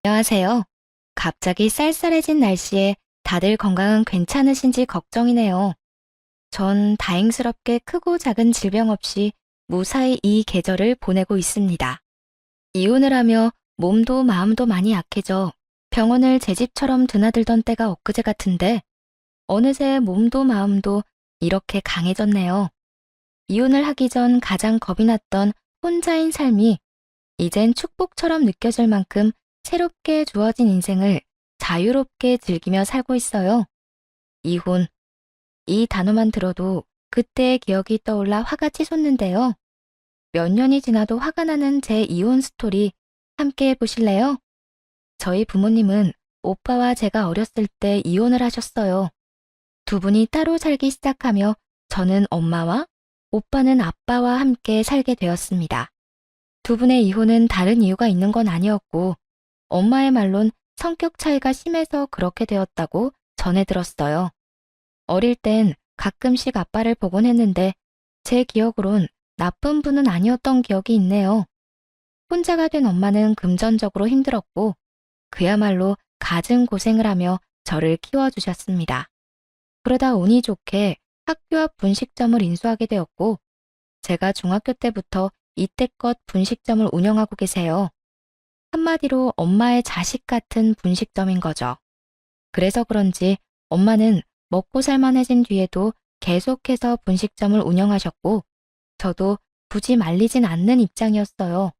안녕하세요. 갑자기 쌀쌀해진 날씨에 다들 건강은 괜찮으신지 걱정이네요. 전 다행스럽게 크고 작은 질병 없이 무사히 이 계절을 보내고 있습니다. 이혼을 하며 몸도 마음도 많이 약해져 병원을 제 집처럼 드나들던 때가 엊그제 같은데 어느새 몸도 마음도 이렇게 강해졌네요. 이혼을 하기 전 가장 겁이 났던 혼자인 삶이 이젠 축복처럼 느껴질 만큼 새롭게 주어진 인생을 자유롭게 즐기며 살고 있어요. 이혼. 이 단어만 들어도 그때의 기억이 떠올라 화가 치솟는데요. 몇 년이 지나도 화가 나는 제 이혼 스토리 함께 해보실래요? 저희 부모님은 오빠와 제가 어렸을 때 이혼을 하셨어요. 두 분이 따로 살기 시작하며 저는 엄마와 오빠는 아빠와 함께 살게 되었습니다. 두 분의 이혼은 다른 이유가 있는 건 아니었고 엄마의 말론 성격 차이가 심해서 그렇게 되었다고 전해 들었어요. 어릴 땐 가끔씩 아빠를 보곤 했는데 제 기억으론 나쁜 분은 아니었던 기억이 있네요. 혼자가 된 엄마는 금전적으로 힘들었고 그야말로 갖은 고생을 하며 저를 키워주셨습니다. 그러다 운이 좋게 학교 앞 분식점을 인수하게 되었고 제가 중학교 때부터 이때껏 분식점을 운영하고 계세요. 한마디로 엄마의 자식 같은 분식점인 거죠. 그래서 그런지 엄마는 먹고 살만해진 뒤에도 계속해서 분식점을 운영하셨고 저도 굳이 말리진 않는 입장이었어요.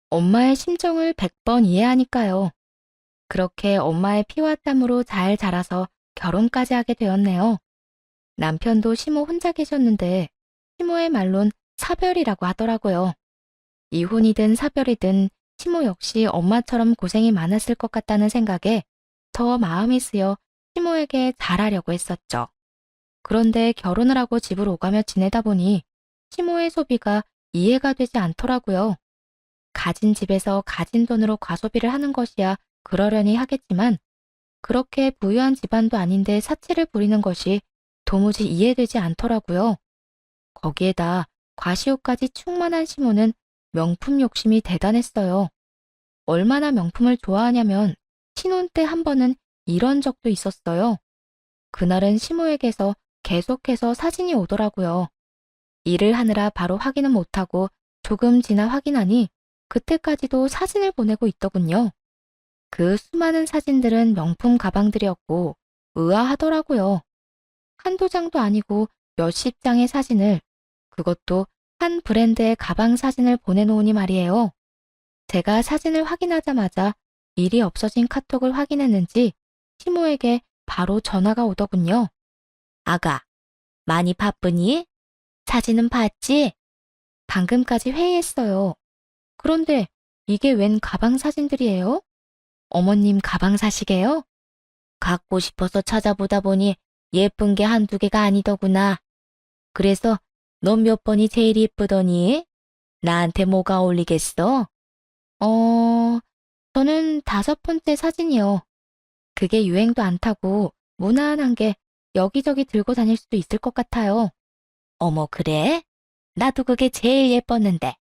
엄마의 심정을 100번 이해하니까요. 그렇게 엄마의 피와 땀으로 잘 자라서 결혼까지 하게 되었네요. 남편도 시모 혼자 계셨는데 시모의 말론 사별이라고 하더라고요. 이혼이든 사별이든 시모 역시 엄마처럼 고생이 많았을 것 같다는 생각에 더 마음이 쓰여 시모에게 잘하려고 했었죠. 그런데 결혼을 하고 집을 오가며 지내다 보니 시모의 소비가 이해가 되지 않더라고요. 가진 집에서 가진 돈으로 과소비를 하는 것이야 그러려니 하겠지만 그렇게 부유한 집안도 아닌데 사치를 부리는 것이 도무지 이해되지 않더라고요. 거기에다 과시욕까지 충만한 시모는 명품 욕심이 대단했어요. 얼마나 명품을 좋아하냐면 신혼 때 한 번은 이런 적도 있었어요. 그날은 시모에게서 계속해서 사진이 오더라고요. 일을 하느라 바로 확인은 못하고 조금 지나 확인하니 그때까지도 사진을 보내고 있더군요. 그 수많은 사진들은 명품 가방들이었고 의아하더라고요. 한두 장도 아니고 몇십 장의 사진을, 그것도 한 브랜드의 가방 사진을 보내놓으니 말이에요. 제가 사진을 확인하자마자 일이 없어진 카톡을 확인했는지 시모에게 바로 전화가 오더군요. 아가, 많이 바쁘니? 사진은 봤지? 방금까지 회의했어요. 그런데 이게 웬 가방 사진들이에요? 어머님 가방 사시게요? 갖고 싶어서 찾아보다 보니 예쁜 게 한두 개가 아니더구나. 그래서 넌 몇 번이 제일 예쁘더니? 나한테 뭐가 어울리겠어? 어, 저는 5번째 사진이요. 그게 유행도 안 타고 무난한 게 여기저기 들고 다닐 수도 있을 것 같아요. 어머, 그래? 나도 그게 제일 예뻤는데.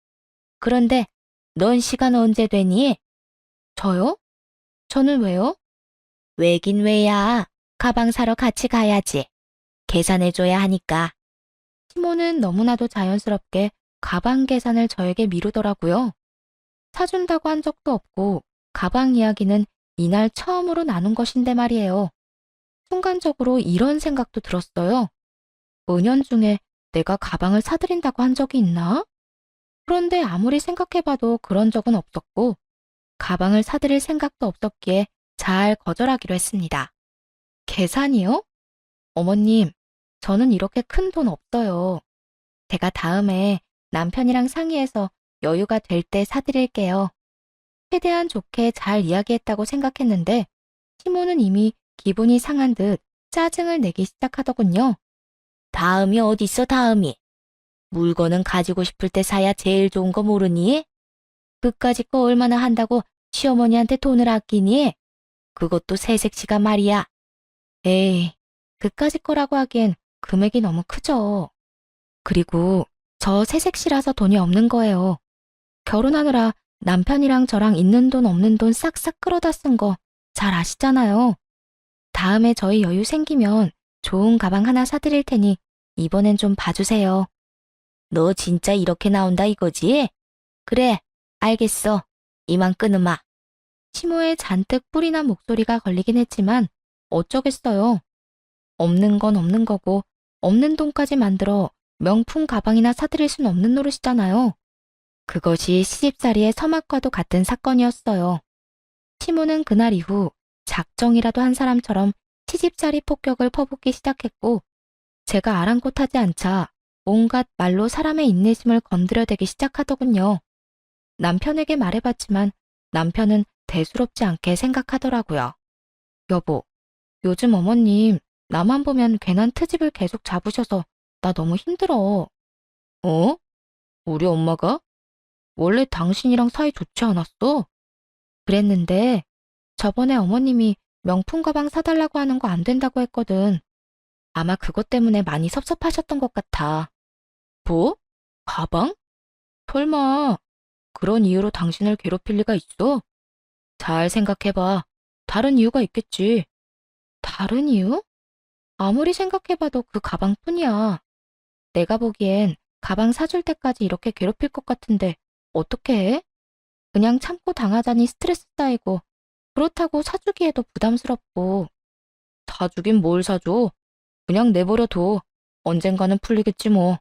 그런데 넌 시간 언제 되니? 저요? 저는 왜요? 왜긴 왜야. 가방 사러 같이 가야지. 계산해줘야 하니까. 시모는 너무나도 자연스럽게 가방 계산을 저에게 미루더라고요. 사준다고 한 적도 없고 가방 이야기는 이날 처음으로 나눈 것인데 말이에요. 순간적으로 이런 생각도 들었어요. 은연중에 내가 가방을 사드린다고 한 적이 있나? 그런데 아무리 생각해봐도 그런 적은 없었고 가방을 사드릴 생각도 없었기에 잘 거절하기로 했습니다. 계산이요? 어머님, 저는 이렇게 큰 돈 없어요. 제가 다음에 남편이랑 상의해서 여유가 될 때 사드릴게요. 최대한 좋게 잘 이야기했다고 생각했는데 시모는 이미 기분이 상한 듯 짜증을 내기 시작하더군요. 다음이 어딨어, 다음이. 물건은 가지고 싶을 때 사야 제일 좋은 거 모르니? 그까짓 거 얼마나 한다고 시어머니한테 돈을 아끼니? 그것도 새색시가 말이야. 에이, 그까짓 거라고 하기엔 금액이 너무 크죠. 그리고 저 새색시라서 돈이 없는 거예요. 결혼하느라 남편이랑 저랑 있는 돈 없는 돈 싹싹 끌어다 쓴 거 잘 아시잖아요. 다음에 저희 여유 생기면 좋은 가방 하나 사드릴 테니 이번엔 좀 봐주세요. 너 진짜 이렇게 나온다 이거지? 그래, 알겠어. 이만 끊으마. 시모의 잔뜩 뿔이 난 목소리가 걸리긴 했지만 어쩌겠어요. 없는 건 없는 거고 없는 돈까지 만들어 명품 가방이나 사드릴 순 없는 노릇이잖아요. 그것이 시집살이의 서막과도 같은 사건이었어요. 시모는 그날 이후 작정이라도 한 사람처럼 시집살이 폭격을 퍼붓기 시작했고 제가 아랑곳하지 않자 온갖 말로 사람의 인내심을 건드려대기 시작하더군요. 남편에게 말해봤지만 남편은 대수롭지 않게 생각하더라고요. 여보, 요즘 어머님 나만 보면 괜한 트집을 계속 잡으셔서 나 너무 힘들어. 어? 우리 엄마가? 원래 당신이랑 사이 좋지 않았어? 그랬는데 저번에 어머님이 명품 가방 사달라고 하는 거 안 된다고 했거든. 아마 그것 때문에 많이 섭섭하셨던 것 같아. 뭐? 가방? 설마 그런 이유로 당신을 괴롭힐 리가 있어? 잘 생각해봐. 다른 이유가 있겠지. 다른 이유? 아무리 생각해봐도 그 가방뿐이야. 내가 보기엔 가방 사줄 때까지 이렇게 괴롭힐 것 같은데 어떻게 해? 그냥 참고 당하자니 스트레스 쌓이고 그렇다고 사주기에도 부담스럽고. 사주긴 뭘 사줘? 그냥 내버려둬. 언젠가는 풀리겠지 뭐.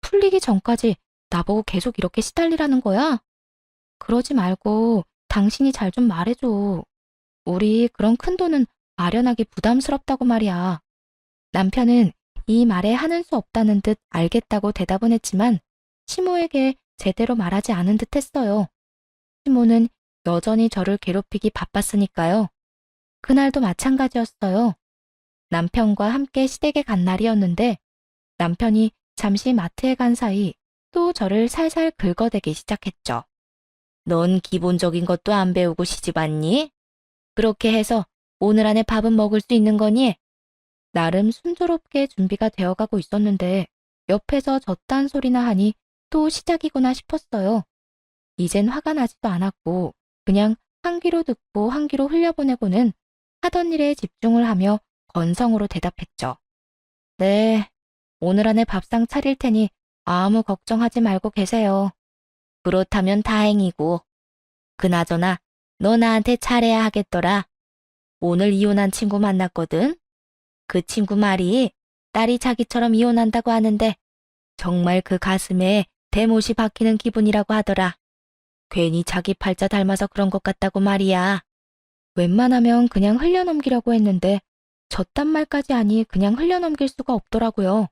풀리기 전까지 나보고 계속 이렇게 시달리라는 거야? 그러지 말고 당신이 잘 좀 말해줘. 우리 그런 큰 돈은 마련하기 부담스럽다고 말이야. 남편은 이 말에 하는 수 없다는 듯 알겠다고 대답은 했지만 시모에게 제대로 말하지 않은 듯 했어요. 시모는 여전히 저를 괴롭히기 바빴으니까요. 그날도 마찬가지였어요. 남편과 함께 시댁에 간 날이었는데 남편이 잠시 마트에 간 사이 또 저를 살살 긁어대기 시작했죠. 넌 기본적인 것도 안 배우고 시집 왔니? 그렇게 해서 오늘 안에 밥은 먹을 수 있는 거니? 나름 순조롭게 준비가 되어가고 있었는데 옆에서 저딴 소리나 하니 또 시작이구나 싶었어요. 이젠 화가 나지도 않았고 그냥 한 귀로 듣고 한 귀로 흘려보내고는 하던 일에 집중을 하며 건성으로 대답했죠. 네, 오늘 안에 밥상 차릴 테니 아무 걱정하지 말고 계세요. 그렇다면 다행이고. 그나저나 너 나한테 잘해야 하겠더라. 오늘 이혼한 친구 만났거든. 그 친구 말이 딸이 자기처럼 이혼한다고 하는데 정말 그 가슴에 대못이 박히는 기분이라고 하더라. 괜히 자기 팔자 닮아서 그런 것 같다고 말이야. 웬만하면 그냥 흘려넘기려고 했는데 저딴 말까지 하니 그냥 흘려넘길 수가 없더라고요.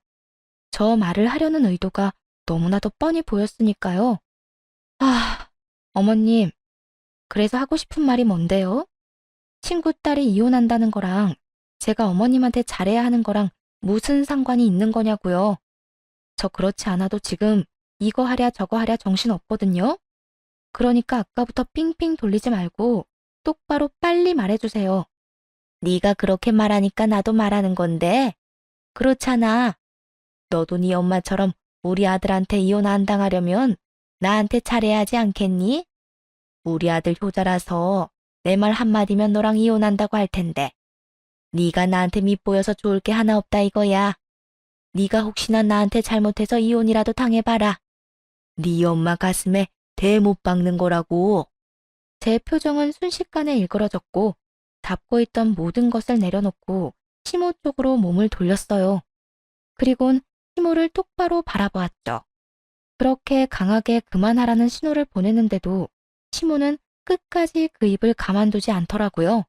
저 말을 하려는 의도가 너무나도 뻔히 보였으니까요. 아, 어머님, 그래서 하고 싶은 말이 뭔데요? 친구 딸이 이혼한다는 거랑 제가 어머님한테 잘해야 하는 거랑 무슨 상관이 있는 거냐고요. 저 그렇지 않아도 지금 이거 하랴 저거 하랴 정신 없거든요. 그러니까 아까부터 삥삥 돌리지 말고 똑바로 빨리 말해주세요. 네가 그렇게 말하니까 나도 말하는 건데 그렇잖아. 너도 네 엄마처럼 우리 아들한테 이혼 안 당하려면 나한테 잘해야 하지 않겠니? 우리 아들 효자라서 내 말 한마디면 너랑 이혼한다고 할 텐데 네가 나한테 밉보여서 좋을 게 하나 없다 이거야. 네가 혹시나 나한테 잘못해서 이혼이라도 당해봐라. 네 엄마 가슴에 대 못 박는 거라고. 제 표정은 순식간에 일그러졌고 잡고 있던 모든 것을 내려놓고 시모 쪽으로 몸을 돌렸어요. 그리곤 시모를 똑바로 바라보았죠. 그렇게 강하게 그만하라는 신호를 보내는데도 시모는 끝까지 그 입을 가만두지 않더라고요.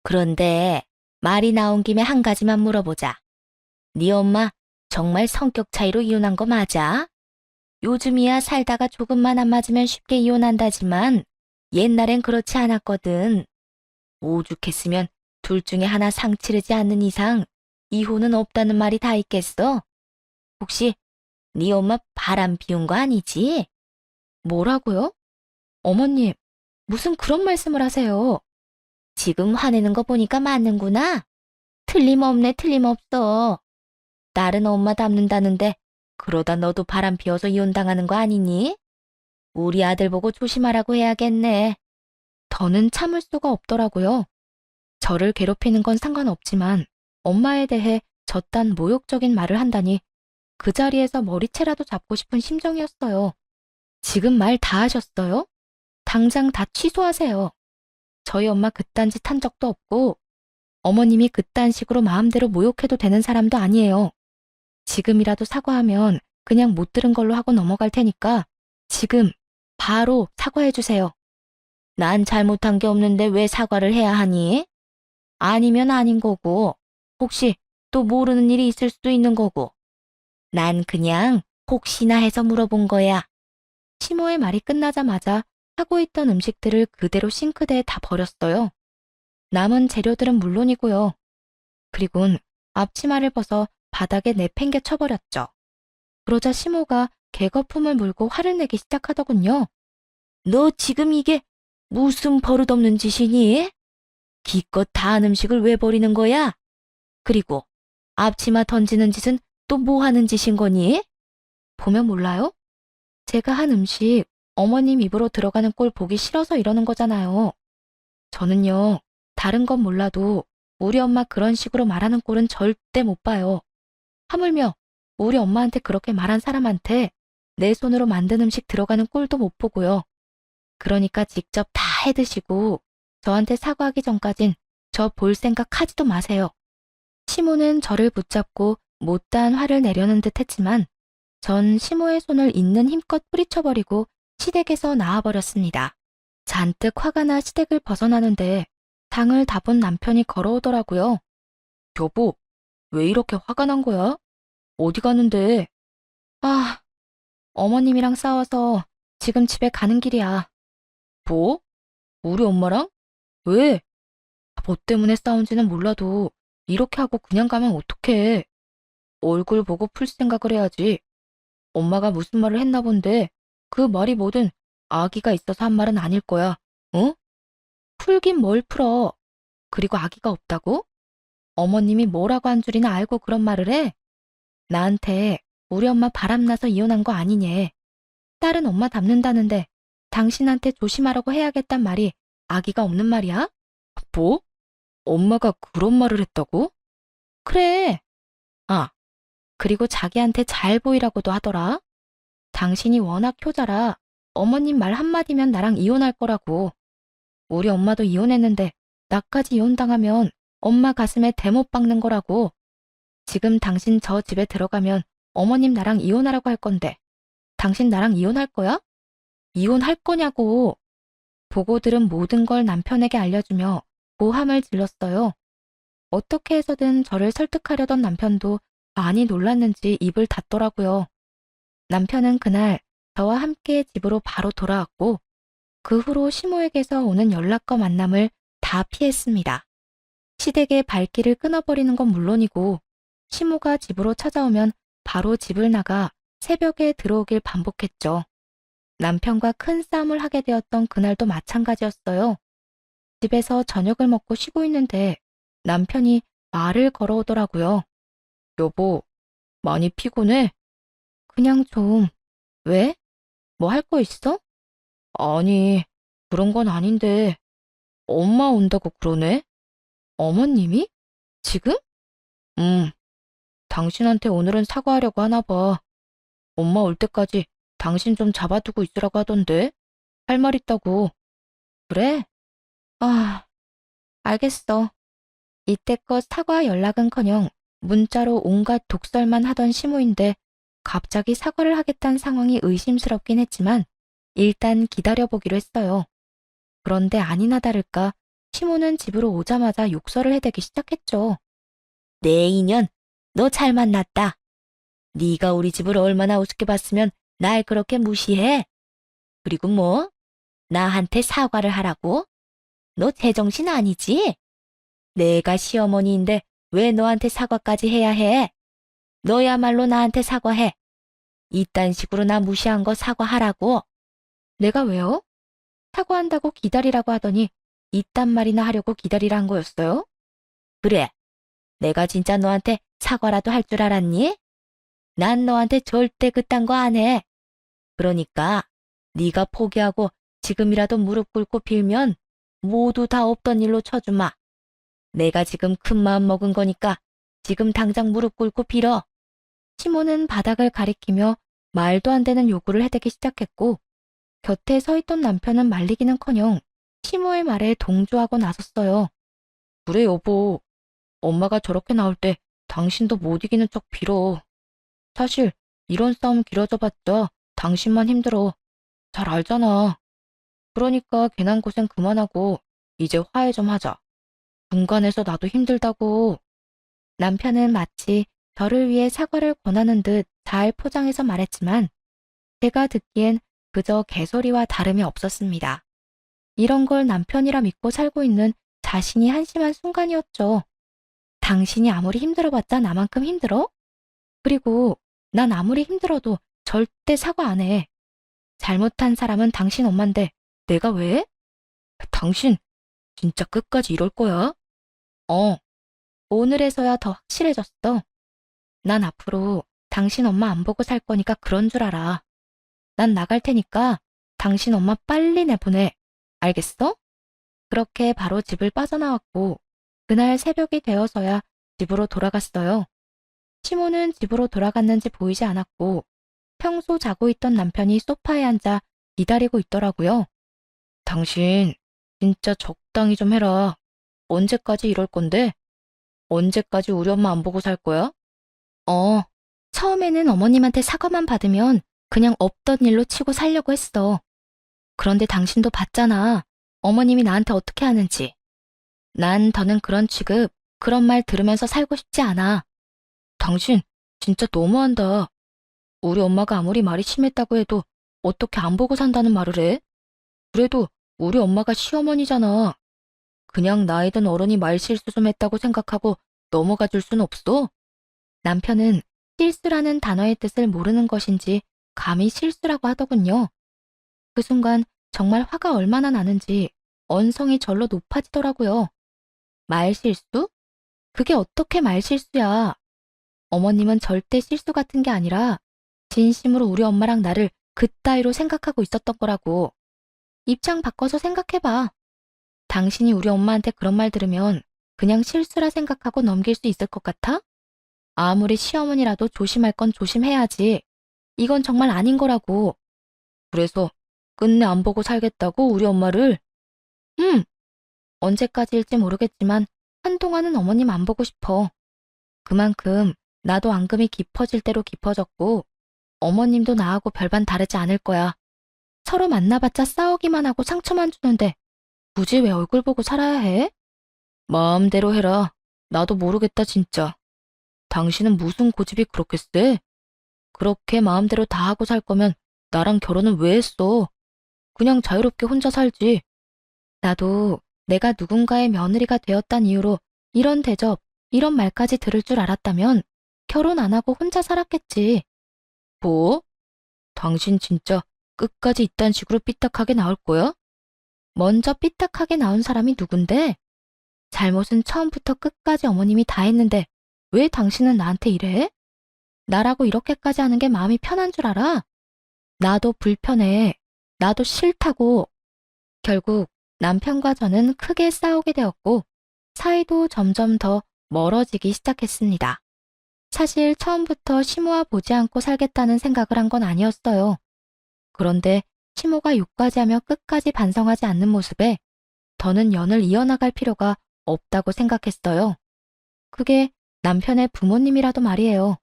그런데 말이 나온 김에 한 가지만 물어보자. 네 엄마 정말 성격 차이로 이혼한 거 맞아? 요즘이야 살다가 조금만 안 맞으면 쉽게 이혼한다지만 옛날엔 그렇지 않았거든. 오죽했으면 둘 중에 하나 상 치르지 않는 이상 이혼은 없다는 말이 다 있겠어? 혹시 네 엄마 바람 피운 거 아니지? 뭐라고요? 어머님, 무슨 그런 말씀을 하세요? 지금 화내는 거 보니까 맞는구나. 틀림없네, 틀림없어. 딸은 엄마 닮는다는데 그러다 너도 바람 피워서 이혼당하는 거 아니니? 우리 아들 보고 조심하라고 해야겠네. 더는 참을 수가 없더라고요. 저를 괴롭히는 건 상관없지만 엄마에 대해 저딴 모욕적인 말을 한다니 그 자리에서 머리채라도 잡고 싶은 심정이었어요. 지금 말 다 하셨어요? 당장 다 취소하세요. 저희 엄마 그딴 짓 한 적도 없고 어머님이 그딴 식으로 마음대로 모욕해도 되는 사람도 아니에요. 지금이라도 사과하면 그냥 못 들은 걸로 하고 넘어갈 테니까 지금 바로 사과해 주세요. 난 잘못한 게 없는데 왜 사과를 해야 하니? 아니면 아닌 거고, 혹시 또 모르는 일이 있을 수도 있는 거고. 난 그냥 혹시나 해서 물어본 거야. 시모의 말이 끝나자마자 하고 있던 음식들을 그대로 싱크대에 다 버렸어요. 남은 재료들은 물론이고요. 그리곤 앞치마를 벗어 바닥에 내팽개 쳐버렸죠. 그러자 시모가 개거품을 물고 화를 내기 시작하더군요. 너 지금 이게 무슨 버릇없는 짓이니? 기껏 다 한 음식을 왜 버리는 거야? 그리고 앞치마 던지는 짓은 또 뭐 하는 짓인 거니? 보면 몰라요? 제가 한 음식 어머님 입으로 들어가는 꼴 보기 싫어서 이러는 거잖아요. 저는요, 다른 건 몰라도 우리 엄마 그런 식으로 말하는 꼴은 절대 못 봐요. 하물며 우리 엄마한테 그렇게 말한 사람한테 내 손으로 만든 음식 들어가는 꼴도 못 보고요. 그러니까 직접 다 해드시고 저한테 사과하기 전까진 저 볼 생각 하지도 마세요. 시모는 저를 붙잡고 못다한 화를 내려는 듯 했지만 전 시모의 손을 있는 힘껏 뿌리쳐버리고 시댁에서 나와버렸습니다. 잔뜩 화가 나 시댁을 벗어나는데 장을 다 본 남편이 걸어오더라고요. 여보, 왜 이렇게 화가 난 거야? 어디 가는데? 아, 어머님이랑 싸워서 지금 집에 가는 길이야. 뭐? 우리 엄마랑? 왜? 뭐 때문에 싸운지는 몰라도 이렇게 하고 그냥 가면 어떡해. 얼굴 보고 풀 생각을 해야지. 엄마가 무슨 말을 했나 본데 그 말이 뭐든 아기가 있어서 한 말은 아닐 거야. 어? 풀긴 뭘 풀어. 그리고 아기가 없다고? 어머님이 뭐라고 한 줄이나 알고 그런 말을 해? 나한테 우리 엄마 바람나서 이혼한 거 아니냐. 딸은 엄마 닮는다는데 당신한테 조심하라고 해야겠단 말이 아기가 없는 말이야? 뭐? 엄마가 그런 말을 했다고? 그래. 아, 그리고 자기한테 잘 보이라고도 하더라. 당신이 워낙 효자라 어머님 말 한마디면 나랑 이혼할 거라고. 우리 엄마도 이혼했는데 나까지 이혼당하면 엄마 가슴에 대못 박는 거라고. 지금 당신 저 집에 들어가면 어머님 나랑 이혼하라고 할 건데 당신 나랑 이혼할 거야? 이혼할 거냐고. 보고 들은 모든 걸 남편에게 알려주며 고함을 질렀어요. 어떻게 해서든 저를 설득하려던 남편도 많이 놀랐는지 입을 닫더라고요. 남편은 그날 저와 함께 집으로 바로 돌아왔고 그 후로 시모에게서 오는 연락과 만남을 다 피했습니다. 시댁의 발길을 끊어버리는 건 물론이고 시모가 집으로 찾아오면 바로 집을 나가 새벽에 들어오길 반복했죠. 남편과 큰 싸움을 하게 되었던 그날도 마찬가지였어요. 집에서 저녁을 먹고 쉬고 있는데 남편이 말을 걸어오더라고요. 여보, 많이 피곤해? 그냥 좀. 왜? 뭐 할 거 있어? 아니, 그런 건 아닌데 엄마 온다고 그러네? 어머님이? 지금? 응, 당신한테 오늘은 사과하려고 하나 봐. 엄마 올 때까지 당신 좀 잡아두고 있으라고 하던데? 할 말 있다고. 그래? 아, 알겠어. 이때껏 사과 연락은커녕 문자로 온갖 독설만 하던 시모인데 갑자기 사과를 하겠다는 상황이 의심스럽긴 했지만 일단 기다려보기로 했어요. 그런데 아니나 다를까 시모는 집으로 오자마자 욕설을 해대기 시작했죠. 내 인연, 너 잘 만났다. 네가 우리 집을 얼마나 우습게 봤으면 날 그렇게 무시해? 그리고 뭐? 나한테 사과를 하라고? 너 제정신 아니지? 내가 시어머니인데 왜 너한테 사과까지 해야 해? 너야말로 나한테 사과해. 이딴 식으로 나 무시한 거 사과하라고. 내가 왜요? 사과한다고 기다리라고 하더니 이딴 말이나 하려고 기다리란 거였어요? 그래. 내가 진짜 너한테 사과라도 할 줄 알았니? 난 너한테 절대 그딴 거 안 해. 그러니까 네가 포기하고 지금이라도 무릎 꿇고 빌면 모두 다 없던 일로 쳐주마. 내가 지금 큰 마음 먹은 거니까 지금 당장 무릎 꿇고 빌어. 시모는 바닥을 가리키며 말도 안 되는 요구를 해대기 시작했고 곁에 서 있던 남편은 말리기는커녕 시모의 말에 동조하고 나섰어요. 그래 여보, 엄마가 저렇게 나올 때 당신도 못 이기는 척 빌어. 사실 이런 싸움 길어져봤자 당신만 힘들어. 잘 알잖아. 그러니까 괜한 고생 그만하고 이제 화해 좀 하자. 중간에서 나도 힘들다고. 남편은 마치 저를 위해 사과를 권하는 듯 잘 포장해서 말했지만 제가 듣기엔 그저 개소리와 다름이 없었습니다. 이런 걸 남편이라 믿고 살고 있는 자신이 한심한 순간이었죠. 당신이 아무리 힘들어봤자 나만큼 힘들어? 그리고 난 아무리 힘들어도 절대 사과 안 해. 잘못한 사람은 당신 엄만데 내가 왜? 당신 진짜 끝까지 이럴 거야? 어, 오늘에서야 더 확실해졌어. 난 앞으로 당신 엄마 안 보고 살 거니까 그런 줄 알아. 난 나갈 테니까 당신 엄마 빨리 내보내. 알겠어? 그렇게 바로 집을 빠져나왔고 그날 새벽이 되어서야 집으로 돌아갔어요. 시모는 집으로 돌아갔는지 보이지 않았고 평소 자고 있던 남편이 소파에 앉아 기다리고 있더라고요. 당신 진짜 적당히 좀 해라. 언제까지 이럴 건데? 언제까지 우리 엄마 안 보고 살 거야? 처음에는 어머님한테 사과만 받으면 그냥 없던 일로 치고 살려고 했어. 그런데 당신도 봤잖아. 어머님이 나한테 어떻게 하는지. 난 더는 그런 취급, 그런 말 들으면서 살고 싶지 않아. 당신 진짜 너무한다. 우리 엄마가 아무리 말이 심했다고 해도 어떻게 안 보고 산다는 말을 해? 그래도 우리 엄마가 시어머니잖아. 그냥 나이든 어른이 말실수 좀 했다고 생각하고 넘어가 줄 순 없어? 남편은 실수라는 단어의 뜻을 모르는 것인지 감히 실수라고 하더군요. 그 순간 정말 화가 얼마나 나는지 언성이 절로 높아지더라고요. 말실수? 그게 어떻게 말실수야? 어머님은 절대 실수 같은 게 아니라 진심으로 우리 엄마랑 나를 그따위로 생각하고 있었던 거라고. 입장 바꿔서 생각해봐. 당신이 우리 엄마한테 그런 말 들으면 그냥 실수라 생각하고 넘길 수 있을 것 같아? 아무리 시어머니라도 조심할 건 조심해야지. 이건 정말 아닌 거라고. 그래서 끝내 안 보고 살겠다고 우리 엄마를? 언제까지일지 모르겠지만 한동안은 어머님 안 보고 싶어. 그만큼 나도 앙금이 깊어질 대로 깊어졌고 어머님도 나하고 별반 다르지 않을 거야. 서로 만나봤자 싸우기만 하고 상처만 주는데 굳이 왜 얼굴 보고 살아야 해? 마음대로 해라. 나도 모르겠다 진짜. 당신은 무슨 고집이 그렇게 세? 그렇게 마음대로 다 하고 살 거면 나랑 결혼은 왜 했어? 그냥 자유롭게 혼자 살지. 나도 내가 누군가의 며느리가 되었단 이유로 이런 대접, 이런 말까지 들을 줄 알았다면 결혼 안 하고 혼자 살았겠지. 뭐? 당신 진짜 끝까지 이딴 식으로 삐딱하게 나올 거야? 먼저 삐딱하게 나온 사람이 누군데? 잘못은 처음부터 끝까지 어머님이 다 했는데 왜 당신은 나한테 이래? 나라고 이렇게까지 하는 게 마음이 편한 줄 알아? 나도 불편해. 나도 싫다고. 결국 남편과 저는 크게 싸우게 되었고 사이도 점점 더 멀어지기 시작했습니다. 사실 처음부터 시모와 보지 않고 살겠다는 생각을 한 건 아니었어요. 그런데 시모가 욕까지 하며 끝까지 반성하지 않는 모습에 더는 연을 이어나갈 필요가 없다고 생각했어요. 그게 남편의 부모님이라도 말이에요.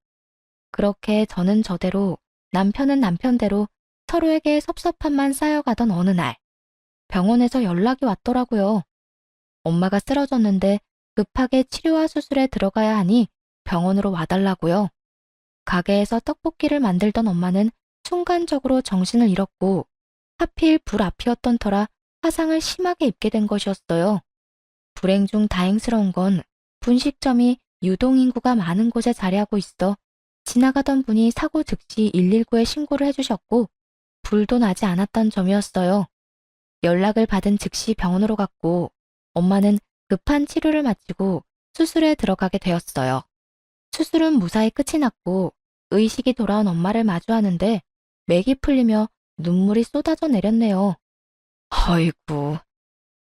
그렇게 저는 저대로 남편은 남편대로 서로에게 섭섭함만 쌓여가던 어느 날 병원에서 연락이 왔더라고요. 엄마가 쓰러졌는데 급하게 치료와 수술에 들어가야 하니 병원으로 와달라고요. 가게에서 떡볶이를 만들던 엄마는 순간적으로 정신을 잃었고 하필 불 앞이었던 터라 화상을 심하게 입게 된 것이었어요. 불행 중 다행스러운 건 분식점이 유동인구가 많은 곳에 자리하고 있어 지나가던 분이 사고 즉시 119에 신고를 해주셨고 불도 나지 않았던 점이었어요. 연락을 받은 즉시 병원으로 갔고 엄마는 급한 치료를 마치고 수술에 들어가게 되었어요. 수술은 무사히 끝이 났고 의식이 돌아온 엄마를 마주하는데 맥이 풀리며 눈물이 쏟아져 내렸네요. 아이고,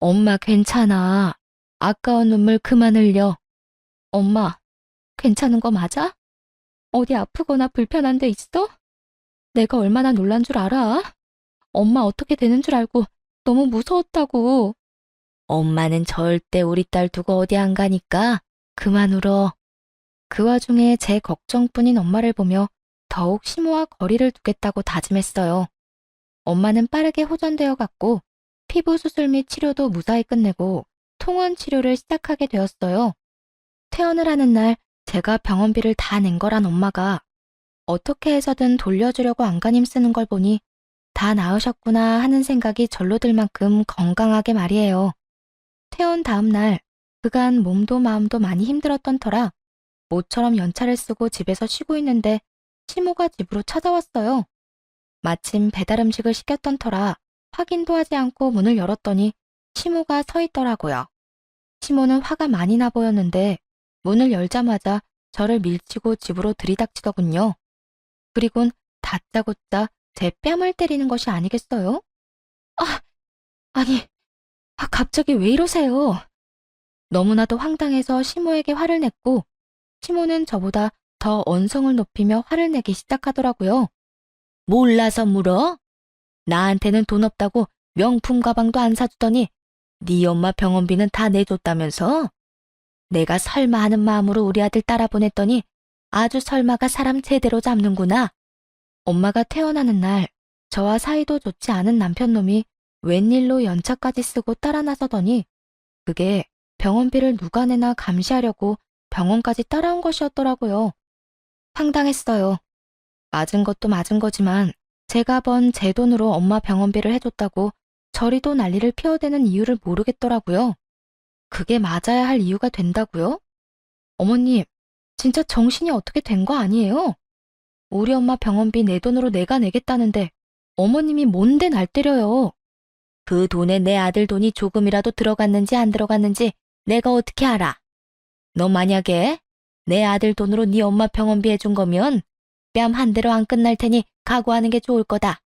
엄마 괜찮아. 아까운 눈물 그만 흘려. 엄마, 괜찮은 거 맞아? 어디 아프거나 불편한 데 있어? 내가 얼마나 놀란 줄 알아? 엄마 어떻게 되는 줄 알고 너무 무서웠다고. 엄마는 절대 우리 딸 두고 어디 안 가니까 그만 울어. 그 와중에 제 걱정뿐인 엄마를 보며 더욱 시모와 거리를 두겠다고 다짐했어요. 엄마는 빠르게 호전되어 갔고 피부 수술 및 치료도 무사히 끝내고 통원 치료를 시작하게 되었어요. 퇴원을 하는 날 제가 병원비를 다 낸 거란 엄마가 어떻게 해서든 돌려주려고 안간힘 쓰는 걸 보니 다 나으셨구나 하는 생각이 절로 들 만큼 건강하게 말이에요. 퇴원 다음 날 그간 몸도 마음도 많이 힘들었던 터라 모처럼 연차를 쓰고 집에서 쉬고 있는데 시모가 집으로 찾아왔어요. 마침 배달 음식을 시켰던 터라 확인도 하지 않고 문을 열었더니 시모가 서 있더라고요. 시모는 화가 많이 나 보였는데 문을 열자마자 저를 밀치고 집으로 들이닥치더군요. 그리곤 다짜고짜 제 뺨을 때리는 것이 아니겠어요? 아, 아니, 갑자기 왜 이러세요? 너무나도 황당해서 시모에게 화를 냈고 시모는 저보다 더 언성을 높이며 화를 내기 시작하더라고요. 몰라서 물어? 나한테는 돈 없다고 명품 가방도 안 사주더니 네 엄마 병원비는 다 내줬다면서? 내가 설마 하는 마음으로 우리 아들 따라 보냈더니 아주 설마가 사람 제대로 잡는구나. 엄마가 퇴원하는 날 저와 사이도 좋지 않은 남편놈이 웬일로 연차까지 쓰고 따라 나서더니 그게 병원비를 누가 내나 감시하려고 병원까지 따라온 것이었더라고요. 황당했어요. 맞은 것도 맞은 거지만 제가 번 제 돈으로 엄마 병원비를 해줬다고 저리도 난리를 피워대는 이유를 모르겠더라고요. 그게 맞아야 할 이유가 된다고요? 어머님, 진짜 정신이 어떻게 된 거 아니에요? 우리 엄마 병원비 내 돈으로 내가 내겠다는데 어머님이 뭔데 날 때려요? 그 돈에 내 아들 돈이 조금이라도 들어갔는지 안 들어갔는지 내가 어떻게 알아? 너 만약에 내 아들 돈으로 네 엄마 병원비 해준 거면 뺨 한 대로 안 끝날 테니 각오하는 게 좋을 거다.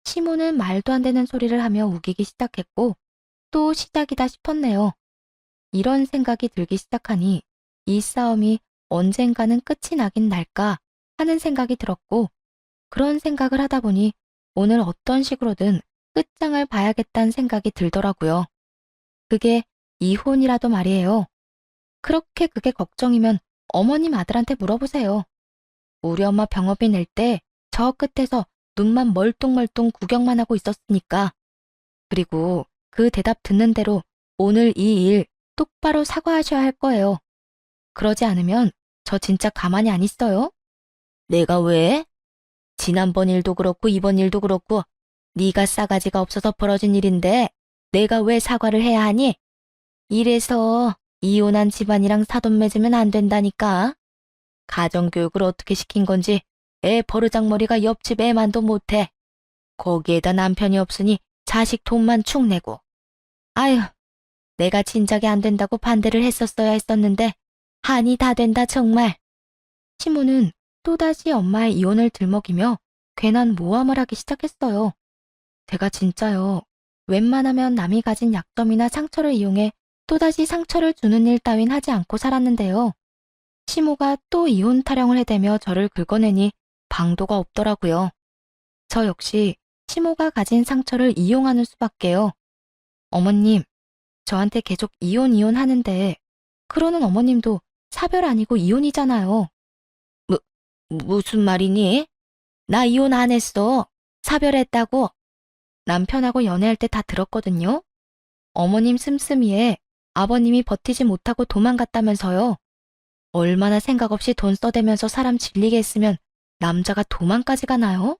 시모는 말도 안 되는 소리를 하며 우기기 시작했고 또 시작이다 싶었네요. 이런 생각이 들기 시작하니 이 싸움이 언젠가는 끝이 나긴 날까 하는 생각이 들었고 그런 생각을 하다 보니 오늘 어떤 식으로든 끝장을 봐야겠다는 생각이 들더라고요. 그게 이혼이라도 말이에요. 그렇게 그게 걱정이면 어머님 아들한테 물어보세요. 우리 엄마 병원비 낼 때 저 끝에서 눈만 멀뚱멀뚱 구경만 하고 있었으니까. 그리고 그 대답 듣는 대로 오늘 이 일 똑바로 사과하셔야 할 거예요. 그러지 않으면 저 진짜 가만히 안 있어요. 내가 왜? 지난번 일도 그렇고 이번 일도 그렇고 네가 싸가지가 없어서 벌어진 일인데 내가 왜 사과를 해야 하니? 이래서 이혼한 집안이랑 사돈 맺으면 안 된다니까. 가정교육을 어떻게 시킨 건지 애 버르장머리가 옆집 애만도 못해. 거기에다 남편이 없으니 자식 돈만 축 내고. 아휴, 내가 진작에 안 된다고 반대를 했었어야 했었는데 한이 다 된다 정말. 시모는 또다시 엄마의 이혼을 들먹이며 괜한 모함을 하기 시작했어요. 제가 진짜요. 웬만하면 남이 가진 약점이나 상처를 이용해 또다시 상처를 주는 일 따윈 하지 않고 살았는데요. 시모가 또 이혼 타령을 해대며 저를 긁어내니 방도가 없더라고요. 저 역시 시모가 가진 상처를 이용하는 수밖에요. 어머님, 저한테 계속 이혼 하는데 그러는 어머님도 사별 아니고 이혼이잖아요. 무슨 말이니? 나 이혼 안 했어. 사별했다고. 남편하고 연애할 때 다 들었거든요. 어머님 씀씀이에 아버님이 버티지 못하고 도망갔다면서요. 얼마나 생각 없이 돈 써대면서 사람 질리게 했으면 남자가 도망까지 가나요?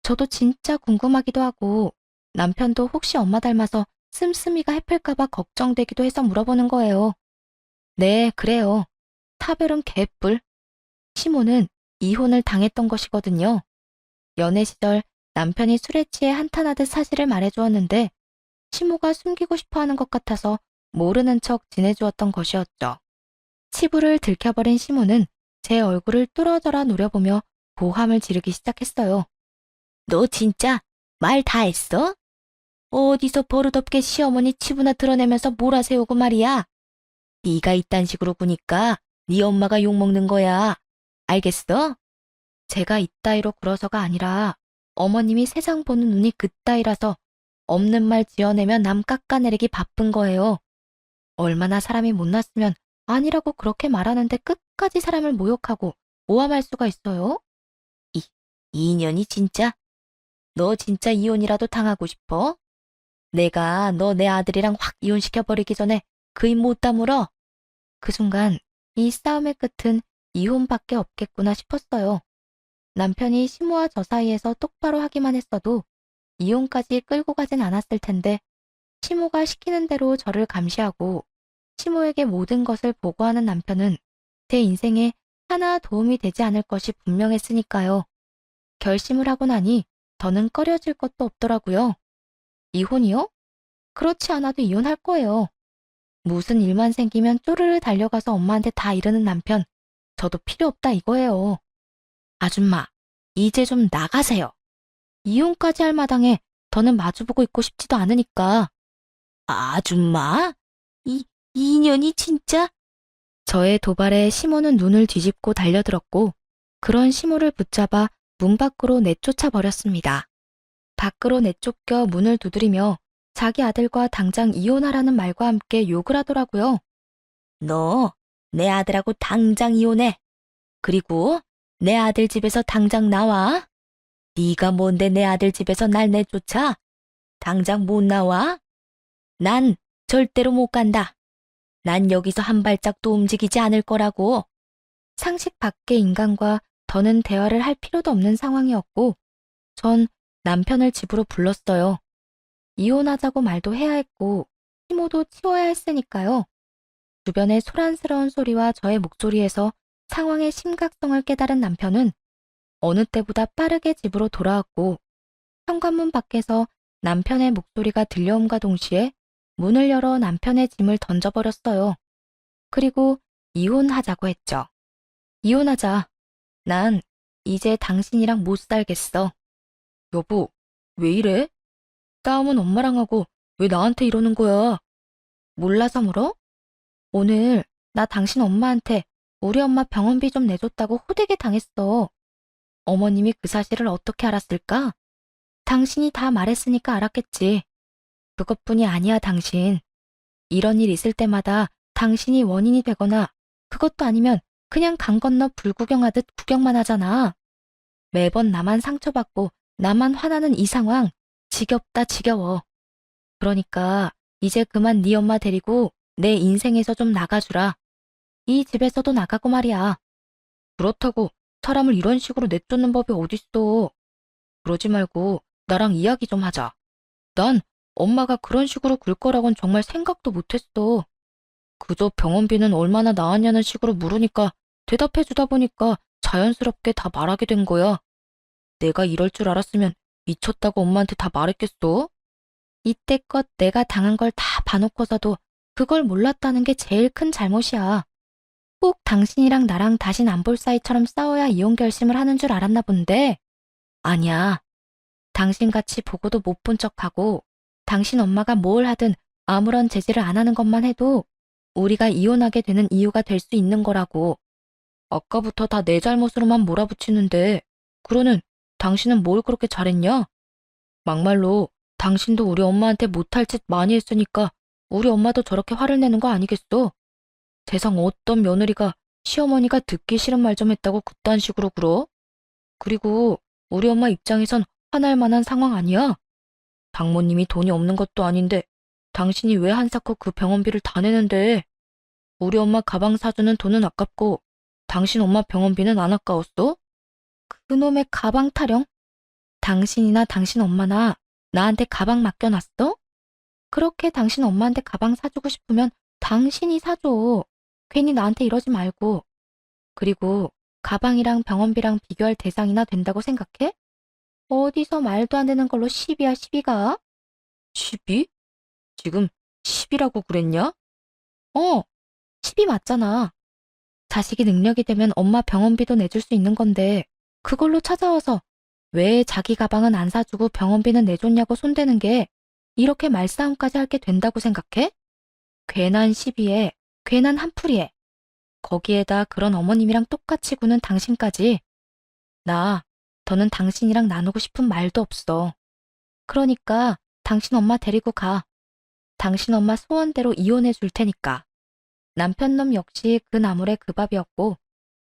저도 진짜 궁금하기도 하고 남편도 혹시 엄마 닮아서 씀씀이가 해플까봐 걱정되기도 해서 물어보는 거예요. 네, 그래요. 타별은 개뿔. 시모는 이혼을 당했던 것이거든요. 연애 시절 남편이 술에 취해 한탄하듯 사실을 말해주었는데 시모가 숨기고 싶어하는 것 같아서 모르는 척 지내주었던 것이었죠. 치부를 들켜버린 시모는 제 얼굴을 뚫어져라 노려보며 고함을 지르기 시작했어요. 너 진짜 말 다 했어? 어디서 버릇없게 시어머니 치부나 드러내면서 몰아세우고 말이야. 네가 이딴 식으로 구니까 네 엄마가 욕먹는 거야. 알겠어? 제가 이따위로 굴어서가 아니라 어머님이 세상 보는 눈이 그따위라서 없는 말 지어내면 남 깎아내리기 바쁜 거예요. 얼마나 사람이 못났으면 아니라고 그렇게 말하는데 끝까지 사람을 모욕하고 모함할 수가 있어요? 이, 이 인연이 진짜? 너 진짜 이혼이라도 당하고 싶어? 내가 너 내 아들이랑 확 이혼시켜버리기 전에 그 입 못 다물어? 그 순간 이 싸움의 끝은 이혼밖에 없겠구나 싶었어요. 남편이 시모와 저 사이에서 똑바로 하기만 했어도 이혼까지 끌고 가진 않았을 텐데 시모가 시키는 대로 저를 감시하고 시모에게 모든 것을 보고하는 남편은 제 인생에 하나 도움이 되지 않을 것이 분명했으니까요. 결심을 하고 나니 더는 꺼려질 것도 없더라고요. 이혼이요? 그렇지 않아도 이혼할 거예요. 무슨 일만 생기면 쪼르르 달려가서 엄마한테 다 이르는 남편, 저도 필요 없다 이거예요. 아줌마, 이제 좀 나가세요. 이혼까지 할 마당에 더는 마주보고 있고 싶지도 않으니까. 아줌마? 이 인연이 진짜? 저의 도발에 시모는 눈을 뒤집고 달려들었고 그런 시모를 붙잡아 문 밖으로 내쫓아 버렸습니다. 밖으로 내쫓겨 문을 두드리며 자기 아들과 당장 이혼하라는 말과 함께 욕을 하더라고요. 너 내 아들하고 당장 이혼해. 그리고 내 아들 집에서 당장 나와. 네가 뭔데 내 아들 집에서 날 내쫓아? 당장 못 나와? 난 절대로 못 간다. 난 여기서 한 발짝도 움직이지 않을 거라고. 상식 밖의 인간과 더는 대화를 할 필요도 없는 상황이었고 전 남편을 집으로 불렀어요. 이혼하자고 말도 해야 했고 시모도 치워야 했으니까요. 주변의 소란스러운 소리와 저의 목소리에서 상황의 심각성을 깨달은 남편은 어느 때보다 빠르게 집으로 돌아왔고 현관문 밖에서 남편의 목소리가 들려옴과 동시에 문을 열어 남편의 짐을 던져버렸어요. 그리고 이혼하자고 했죠. 이혼하자. 난 이제 당신이랑 못 살겠어. 여보, 왜 이래? 싸움은 엄마랑 하고 왜 나한테 이러는 거야? 몰라서 물어? 오늘 나 당신 엄마한테 우리 엄마 병원비 좀 내줬다고 호되게 당했어. 어머님이 그 사실을 어떻게 알았을까? 당신이 다 말했으니까 알았겠지. 그것뿐이 아니야, 당신. 이런 일 있을 때마다 당신이 원인이 되거나 그것도 아니면 그냥 강 건너 불구경하듯 구경만 하잖아. 매번 나만 상처받고 나만 화나는 이 상황 지겹다 지겨워. 그러니까 이제 그만 네 엄마 데리고 내 인생에서 좀 나가주라. 이 집에서도 나가고 말이야. 그렇다고 사람을 이런 식으로 내쫓는 법이 어딨어. 그러지 말고 나랑 이야기 좀 하자. 난 엄마가 그런 식으로 굴 거라곤 정말 생각도 못했어. 그저 병원비는 얼마나 나왔냐는 식으로 물으니까 대답해주다 보니까 자연스럽게 다 말하게 된 거야. 내가 이럴 줄 알았으면 미쳤다고 엄마한테 다 말했겠어? 이때껏 내가 당한 걸 다 봐놓고서도 그걸 몰랐다는 게 제일 큰 잘못이야. 꼭 당신이랑 나랑 다신 안 볼 사이처럼 싸워야 이혼 결심을 하는 줄 알았나 본데 아니야. 당신같이 보고도 못 본 척하고 당신 엄마가 뭘 하든 아무런 제지를 안 하는 것만 해도 우리가 이혼하게 되는 이유가 될 수 있는 거라고. 아까부터 다 내 잘못으로만 몰아붙이는데 그러는 당신은 뭘 그렇게 잘했냐? 막말로 당신도 우리 엄마한테 못할 짓 많이 했으니까 우리 엄마도 저렇게 화를 내는 거 아니겠어? 세상 어떤 며느리가 시어머니가 듣기 싫은 말 좀 했다고 그딴 식으로 굴어? 그리고 우리 엄마 입장에선 화날 만한 상황 아니야? 장모님이 돈이 없는 것도 아닌데 당신이 왜 한사코 그 병원비를 다 내는데? 우리 엄마 가방 사주는 돈은 아깝고 당신 엄마 병원비는 안 아까웠어? 그놈의 가방 타령? 당신이나 당신 엄마나 나한테 가방 맡겨놨어? 그렇게 당신 엄마한테 가방 사주고 싶으면 당신이 사줘. 괜히 나한테 이러지 말고. 그리고 가방이랑 병원비랑 비교할 대상이나 된다고 생각해? 어디서 말도 안 되는 걸로 시비야 시비가? 시비? 지금 시비라고 그랬냐? 어, 시비 맞잖아. 자식이 능력이 되면 엄마 병원비도 내줄 수 있는 건데 그걸로 찾아와서 왜 자기 가방은 안 사주고 병원비는 내줬냐고 손대는 게 이렇게 말싸움까지 할 게 된다고 생각해? 괜한 시비에, 괜한 한풀이에, 거기에다 그런 어머님이랑 똑같이 구는 당신까지. 나, 더는 당신이랑 나누고 싶은 말도 없어. 그러니까 당신 엄마 데리고 가. 당신 엄마 소원대로 이혼해 줄 테니까. 남편놈 역시 그 나물에 그 밥이었고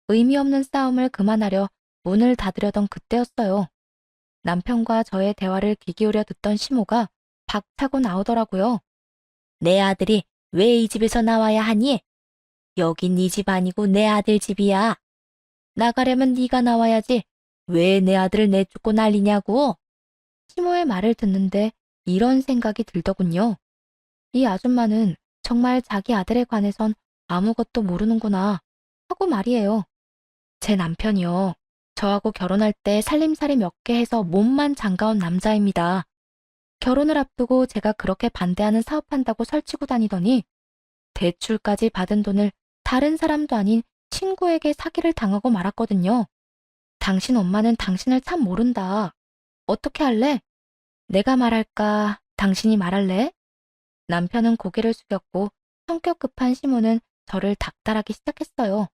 의미 없는 싸움을 그만하려 문을 닫으려던 그때였어요. 남편과 저의 대화를 귀 기울여 듣던 시모가 박차고 나오더라고요. 내 아들이 왜 이 집에서 나와야 하니? 여긴 네 집 아니고 내 아들 집이야. 나가려면 네가 나와야지. 왜 내 아들을 내쫓고 난리냐고. 시모의 말을 듣는데 이런 생각이 들더군요. 이 아줌마는 정말 자기 아들에 관해선 아무것도 모르는구나 하고 말이에요. 제 남편이요. 저하고 결혼할 때 살림살이 몇 개 해서 몸만 장가온 남자입니다. 결혼을 앞두고 제가 그렇게 반대하는 사업한다고 설치고 다니더니 대출까지 받은 돈을 다른 사람도 아닌 친구에게 사기를 당하고 말았거든요. 당신 엄마는 당신을 참 모른다. 어떻게 할래? 내가 말할까? 당신이 말할래? 남편은 고개를 숙였고 성격 급한 시모는 저를 닥달하기 시작했어요.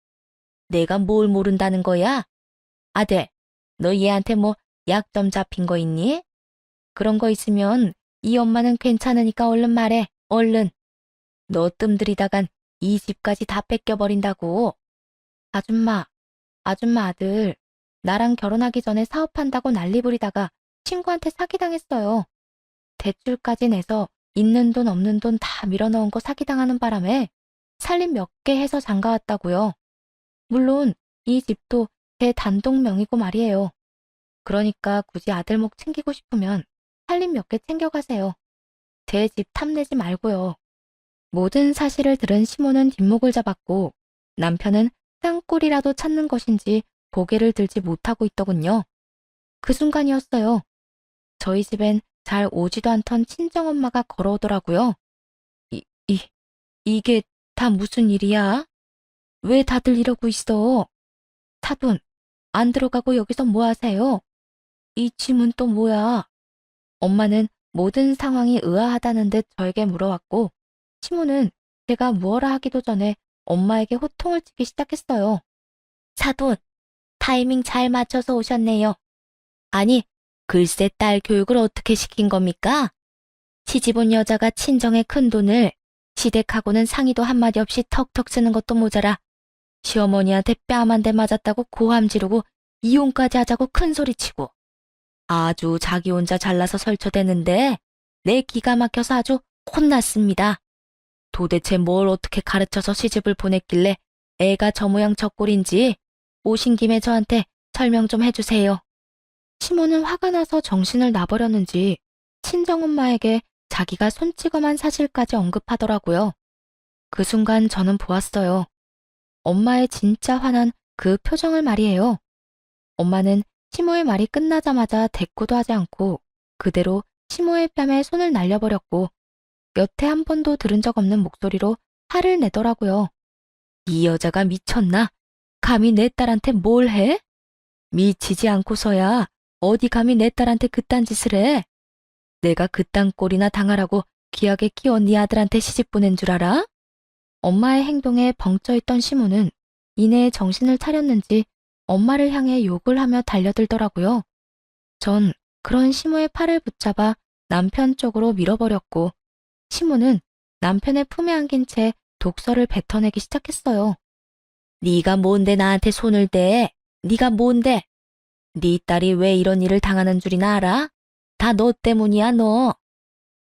내가 뭘 모른다는 거야? 아들, 너 얘한테 뭐 약점 잡힌 거 있니? 그런 거 있으면 이 엄마는 괜찮으니까 얼른 말해, 얼른. 너 뜸들이다간 이 집까지 다 뺏겨버린다고. 아줌마, 아줌마 아들, 나랑 결혼하기 전에 사업한다고 난리 부리다가 친구한테 사기당했어요. 대출까지 내서 있는 돈 없는 돈 다 밀어넣은 거 사기당하는 바람에 살림 몇 개 해서 장가왔다고요. 물론 이 집도 제 단독 명의고 말이에요. 그러니까 굳이 아들목 챙기고 싶으면 살림 몇 개 챙겨가세요. 제 집 탐내지 말고요. 모든 사실을 들은 시모는 뒷목을 잡았고 남편은 땅굴이라도 찾는 것인지 고개를 들지 못하고 있더군요. 그 순간이었어요. 저희 집엔 잘 오지도 않던 친정엄마가 걸어오더라고요. 이, 이, 이게 다 무슨 일이야? 왜 다들 이러고 있어? 사돈, 안 들어가고 여기서 뭐 하세요? 이 짐은 또 뭐야? 엄마는 모든 상황이 의아하다는 듯 저에게 물어왔고, 시모는 제가 무어라 하기도 전에 엄마에게 호통을 치기 시작했어요. 사돈, 타이밍 잘 맞춰서 오셨네요. 아니, 글쎄 딸 교육을 어떻게 시킨 겁니까? 시집 온 여자가 친정의 큰돈을 시댁하고는 상의도 한마디 없이 턱턱 쓰는 것도 모자라 시어머니한테 뺨 한 대 맞았다고 고함 지르고 이혼까지 하자고 큰소리치고 아주 자기 혼자 잘나서 설쳐대는데 내 기가 막혀서 아주 혼났습니다. 도대체 뭘 어떻게 가르쳐서 시집을 보냈길래 애가 저 모양 저 꼴인지 오신 김에 저한테 설명 좀 해주세요. 시모는 화가 나서 정신을 놔버렸는지 친정엄마에게 자기가 손찌검한 사실까지 언급하더라고요. 그 순간 저는 보았어요. 엄마의 진짜 화난 그 표정을 말이에요. 엄마는 시모의 말이 끝나자마자 대꾸도 하지 않고 그대로 시모의 뺨에 손을 날려버렸고 여태 한 번도 들은 적 없는 목소리로 화를 내더라고요. 이 여자가 미쳤나? 감히 내 딸한테 뭘 해? 미치지 않고서야 어디 감히 내 딸한테 그딴 짓을 해? 내가 그딴 꼴이나 당하라고 귀하게 키운 네 아들한테 시집 보낸 줄 알아? 엄마의 행동에 벙쪄있던 시모는 이내에 정신을 차렸는지 엄마를 향해 욕을 하며 달려들더라고요. 전 그런 시모의 팔을 붙잡아 남편 쪽으로 밀어버렸고 시모는 남편의 품에 안긴 채 독서를 뱉어내기 시작했어요. 네가 뭔데 나한테 손을 대? 네가 뭔데? 네 딸이 왜 이런 일을 당하는 줄이나 알아? 다 너 때문이야 너.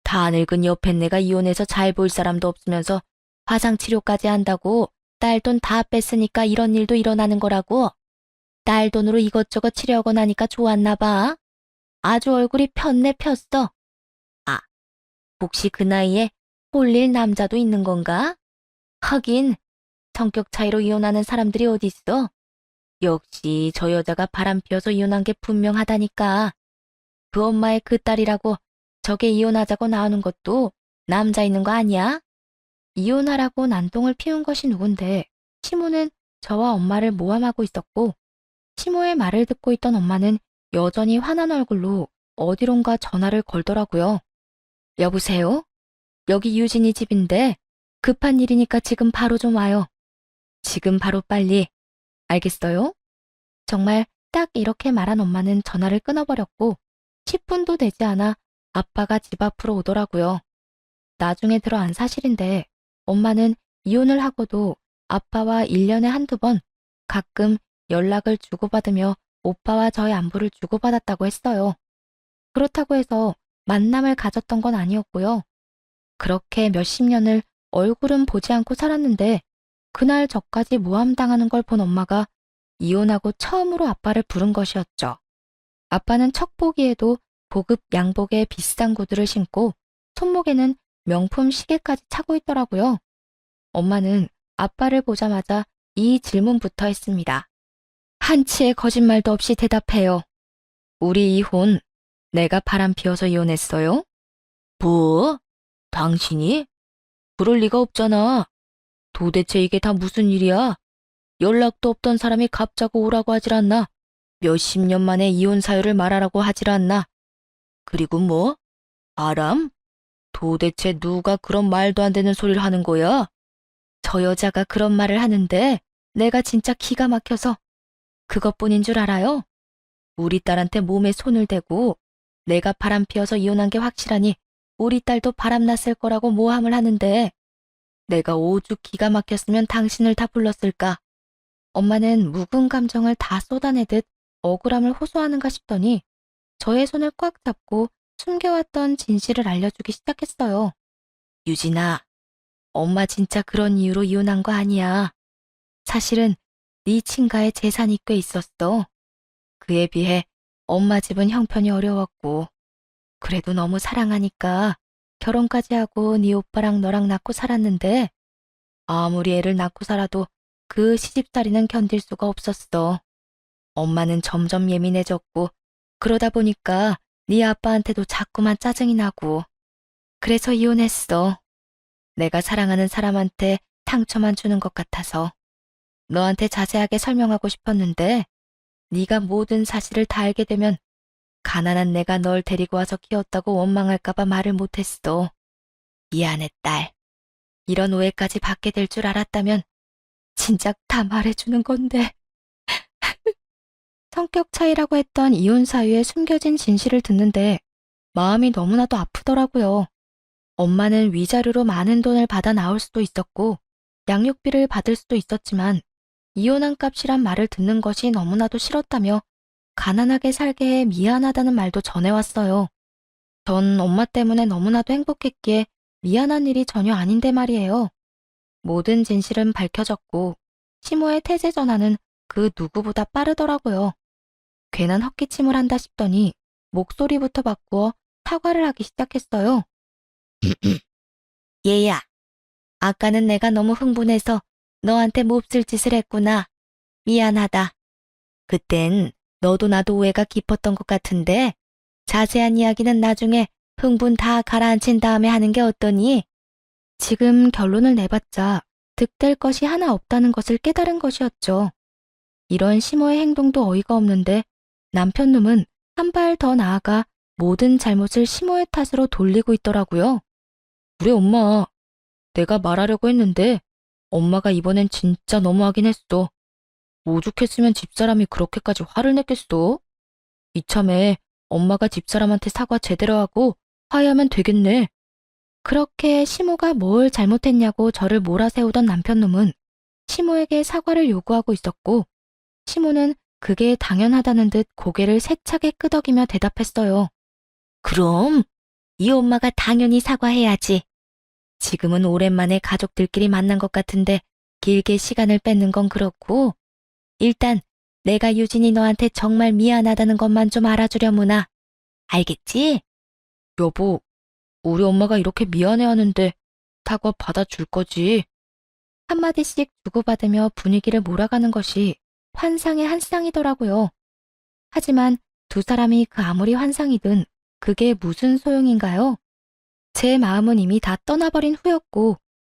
다 늙은 옆에 내가 이혼해서 잘 볼 사람도 없으면서 화상치료까지 한다고 딸 돈 다 뺐으니까 이런 일도 일어나는 거라고. 딸 돈으로 이것저것 치료하고 나니까 좋았나 봐. 아주 얼굴이 폈네 폈어. 아, 혹시 그 나이에 홀릴 남자도 있는 건가? 하긴 성격 차이로 이혼하는 사람들이 어딨어. 역시 저 여자가 바람 피워서 이혼한 게 분명하다니까. 그 엄마의 그 딸이라고 저게 이혼하자고 나오는 것도 남자 있는 거 아니야? 이혼하라고 난동을 피운 것이 누군데 시모는 저와 엄마를 모함하고 있었고 시모의 말을 듣고 있던 엄마는 여전히 화난 얼굴로 어디론가 전화를 걸더라고요. 여보세요? 여기 유진이 집인데 급한 일이니까 지금 바로 좀 와요. 지금 바로 빨리. 알겠어요? 정말 딱 이렇게 말한 엄마는 전화를 끊어버렸고 10분도 되지 않아 아빠가 집 앞으로 오더라고요. 나중에 들어 안 사실인데 엄마는 이혼을 하고도 아빠와 1년에 한두 번 가끔 연락을 주고받으며 오빠와 저의 안부를 주고받았다고 했어요. 그렇다고 해서 만남을 가졌던 건 아니었고요. 그렇게 몇십 년을 얼굴은 보지 않고 살았는데 그날 저까지 모함당하는 걸 본 엄마가 이혼하고 처음으로 아빠를 부른 것이었죠. 아빠는 척 보기에도 고급 양복에 비싼 구두를 신고 손목에는 명품 시계까지 차고 있더라고요. 엄마는 아빠를 보자마자 이 질문부터 했습니다. 한치의 거짓말도 없이 대답해요. 우리 이혼, 내가 바람 피워서 이혼했어요? 뭐? 당신이? 그럴 리가 없잖아. 도대체 이게 다 무슨 일이야? 연락도 없던 사람이 갑자기 오라고 하질 않나? 몇십 년 만에 이혼 사유를 말하라고 하질 않나? 그리고 뭐? 바람? 도대체 누가 그런 말도 안 되는 소리를 하는 거야? 저 여자가 그런 말을 하는데 내가 진짜 기가 막혀서 그것뿐인 줄 알아요? 우리 딸한테 몸에 손을 대고 내가 바람 피워서 이혼한 게 확실하니 우리 딸도 바람 났을 거라고 모함을 하는데 내가 오죽 기가 막혔으면 당신을 다 불렀을까? 엄마는 묵은 감정을 다 쏟아내듯 억울함을 호소하는가 싶더니 저의 손을 꽉 잡고 숨겨왔던 진실을 알려주기 시작했어요. 유진아, 엄마 진짜 그런 이유로 이혼한 거 아니야. 사실은 네 친가에 재산이 꽤 있었어. 그에 비해 엄마 집은 형편이 어려웠고 그래도 너무 사랑하니까 결혼까지 하고 네 오빠랑 너랑 낳고 살았는데 아무리 애를 낳고 살아도 그 시집살이는 견딜 수가 없었어. 엄마는 점점 예민해졌고 그러다 보니까 네 아빠한테도 자꾸만 짜증이 나고 그래서 이혼했어. 내가 사랑하는 사람한테 상처만 주는 것 같아서 너한테 자세하게 설명하고 싶었는데 네가 모든 사실을 다 알게 되면 가난한 내가 널 데리고 와서 키웠다고 원망할까봐 말을 못했어. 미안해, 딸. 이런 오해까지 받게 될 줄 알았다면 진작 다 말해주는 건데. 성격 차이라고 했던 이혼 사유에 숨겨진 진실을 듣는데 마음이 너무나도 아프더라고요. 엄마는 위자료로 많은 돈을 받아 나올 수도 있었고 양육비를 받을 수도 있었지만 이혼한 값이란 말을 듣는 것이 너무나도 싫었다며 가난하게 살게 해 미안하다는 말도 전해왔어요. 전 엄마 때문에 너무나도 행복했기에 미안한 일이 전혀 아닌데 말이에요. 모든 진실은 밝혀졌고 시모의 태세 전환은 그 누구보다 빠르더라고요. 괜한 헛기침을 한다 싶더니 목소리부터 바꾸어 사과를 하기 시작했어요. 얘야, 아까는 내가 너무 흥분해서 너한테 몹쓸 짓을 했구나. 미안하다. 그땐 너도 나도 오해가 깊었던 것 같은데 자세한 이야기는 나중에 흥분 다 가라앉힌 다음에 하는 게 어떠니? 지금 결론을 내봤자 득될 것이 하나 없다는 것을 깨달은 것이었죠. 이런 시모의 행동도 어이가 없는데 남편 놈은 한 발 더 나아가 모든 잘못을 시모의 탓으로 돌리고 있더라고요. 우리 엄마, 내가 말하려고 했는데 엄마가 이번엔 진짜 너무하긴 했어. 오죽했으면 집사람이 그렇게까지 화를 냈겠어? 이참에 엄마가 집사람한테 사과 제대로 하고 화해하면 되겠네. 그렇게 시모가 뭘 잘못했냐고 저를 몰아세우던 남편놈은 시모에게 사과를 요구하고 있었고 시모는 그게 당연하다는 듯 고개를 세차게 끄덕이며 대답했어요. 그럼 이 엄마가 당연히 사과해야지. 지금은 오랜만에 가족들끼리 만난 것 같은데 길게 시간을 뺏는 건 그렇고 일단 내가 유진이 너한테 정말 미안하다는 것만 좀 알아주려무나. 알겠지? 여보, 우리 엄마가 이렇게 미안해하는데 사과 받아줄 거지? 한마디씩 주고받으며 분위기를 몰아가는 것이 환상의 한 쌍이더라고요. 하지만 두 사람이 그 아무리 환상이든 그게 무슨 소용인가요? 제 마음은 이미 다 떠나버린 후였고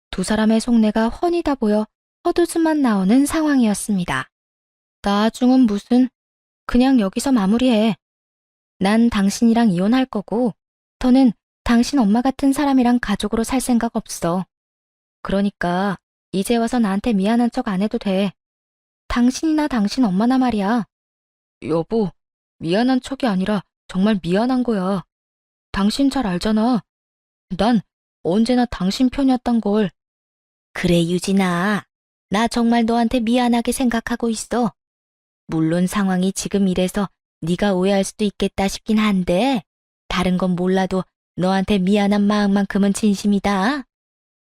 두 사람의 속내가 훤히 다 보여 헛웃음만 나오는 상황이었습니다. 나중은 무슨 그냥 여기서 마무리해. 난 당신이랑 이혼할 거고, 더는 당신 엄마 같은 사람이랑 가족으로 살 생각 없어. 그러니까 이제 와서 나한테 미안한 척 안 해도 돼. 당신이나 당신 엄마나 말이야. 여보, 미안한 척이 아니라 정말 미안한 거야. 당신 잘 알잖아. 난 언제나 당신 편이었단 걸. 그래, 유진아. 나 정말 너한테 미안하게 생각하고 있어. 물론 상황이 지금 이래서 네가 오해할 수도 있겠다 싶긴 한데 다른 건 몰라도 너한테 미안한 마음만큼은 진심이다.